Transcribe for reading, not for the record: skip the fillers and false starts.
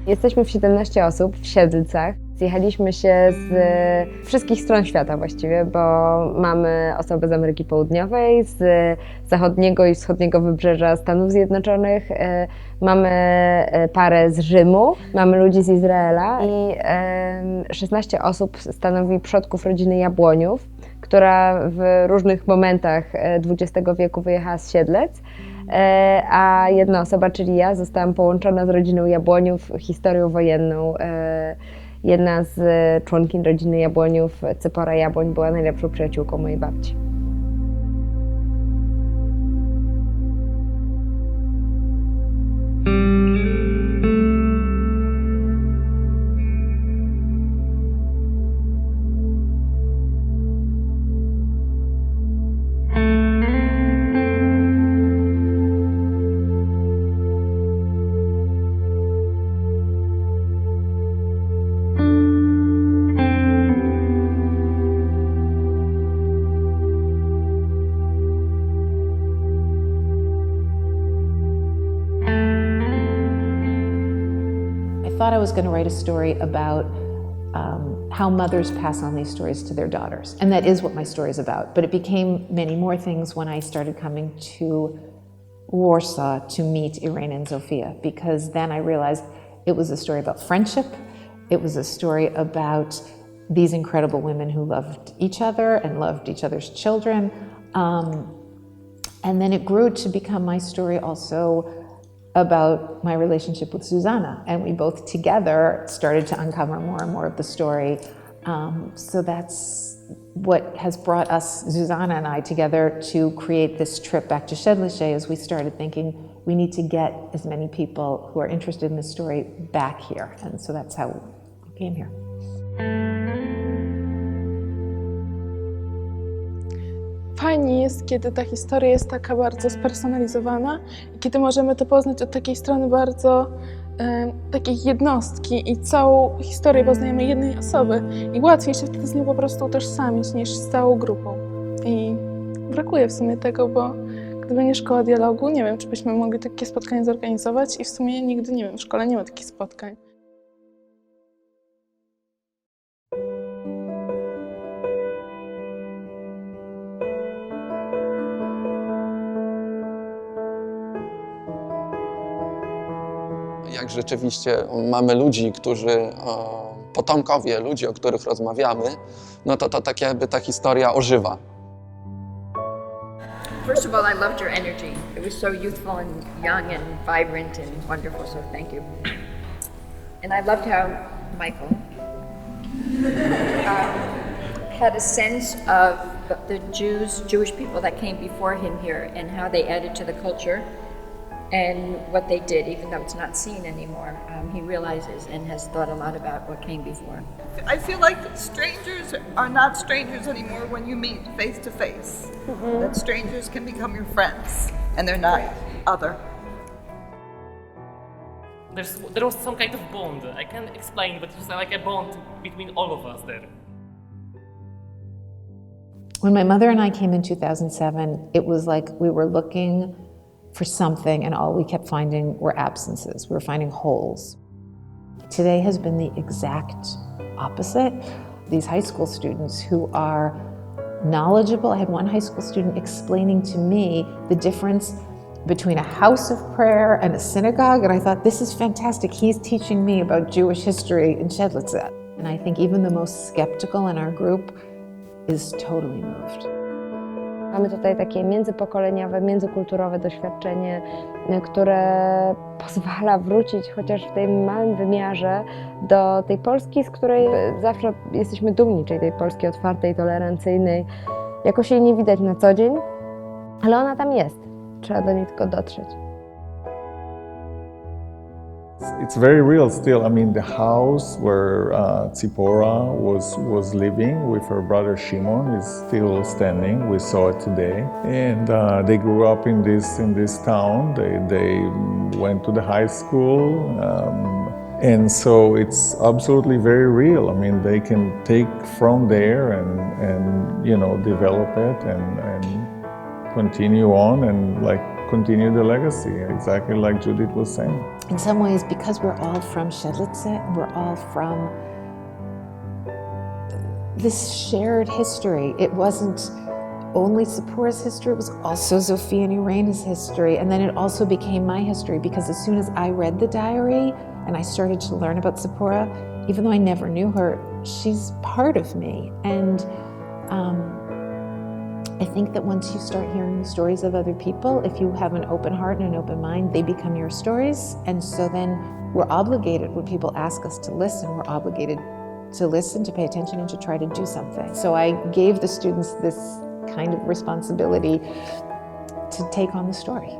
Jesteśmy w 17 osób w Siedlcach. Zjechaliśmy się z wszystkich stron świata właściwie, bo mamy osoby z Ameryki Południowej, z zachodniego i wschodniego wybrzeża Stanów Zjednoczonych, mamy parę z Rzymu, mamy ludzi z Izraela i 16 osób stanowi przodków rodziny Jabłoniów, która w różnych momentach XX wieku wyjechała z Siedlec. A jedna osoba, czyli ja, zostałam połączona z rodziną Jabłoniów historią wojenną. Jedna z członkiń rodziny Jabłoniów, Cypora Jablon, była najlepszą przyjaciółką mojej babci. I thought I was going to write a story about how mothers pass on these stories to their daughters. And that is what my story is about. But it became many more things when I started coming to Warsaw to meet Irena and Zofia, because then I realized it was a story about friendship. It was a story about these incredible women who loved each other and loved each other's children. And then it grew to become my story also about my relationship with Zuzanna, and we both together started to uncover more and more of the story. So that's what has brought us, Zuzanna and I, together to create this trip back to Siedlce, as we started thinking we need to get as many people who are interested in this story back here, and so that's how we came here. Fajnie jest, kiedy ta historia jest taka bardzo spersonalizowana i kiedy możemy to poznać od takiej strony bardzo takiej jednostki i całą historię poznajemy jednej osoby i łatwiej się wtedy z nią po prostu utożsamić niż z całą grupą. I brakuje w sumie tego, bo gdyby nie szkoła dialogu, nie wiem, czy byśmy mogli takie spotkanie zorganizować i w sumie nigdy, nie wiem, w szkole nie ma takich spotkań. Jak rzeczywiście mamy ludzi, potomkowie ludzi, o których rozmawiamy, no to tak jakby ta historia ożywa. First of all, I loved your energy. It was so youthful and young and vibrant and wonderful, so thank you. And I loved how Michael had a sense of the Jewish people that came before him here and how they added to the culture. And what they did, even though it's not seen anymore, he realizes and has thought a lot about what came before. I feel like strangers are not strangers anymore when you meet face to face. That strangers can become your friends, and they're not other. There was some kind of bond. I can't explain, but it was like a bond between all of us there. When my mother and I came in 2007, it was like we were looking for something and all we kept finding were absences. We were finding holes. Today has been the exact opposite. These high school students who are knowledgeable. I had one high school student explaining to me the difference between a house of prayer and a synagogue, and I thought, this is fantastic. He's teaching me about Jewish history in Siedlce. And I think even the most skeptical in our group is totally moved. Mamy tutaj takie międzypokoleniowe, międzykulturowe doświadczenie, które pozwala wrócić chociaż w tym małym wymiarze do tej Polski, z której zawsze jesteśmy dumni, czyli tej Polski otwartej, tolerancyjnej. Jakoś jej nie widać na co dzień, ale ona tam jest. Trzeba do niej tylko dotrzeć. It's very real still. I mean, the house where Cypora was living with her brother Shimon is still standing. We saw it today, and they grew up in this town. They went to the high school, and so it's absolutely very real. I mean, they can take from there and develop it and continue on and continue the legacy, exactly like Judith was saying. In some ways, because we're all from Siedlce, we're all from this shared history. It wasn't only Cypora's history, it was also Zofia and Irene's history, and then it also became my history, because as soon as I read the diary and I started to learn about Cypora, even though I never knew her, she's part of me. And I think that once you start hearing the stories of other people, if you have an open heart and an open mind, they become your stories. And so then we're obligated, when people ask us to listen, we're obligated to listen, to pay attention, and to try to do something. So I gave the students this kind of responsibility to take on the story.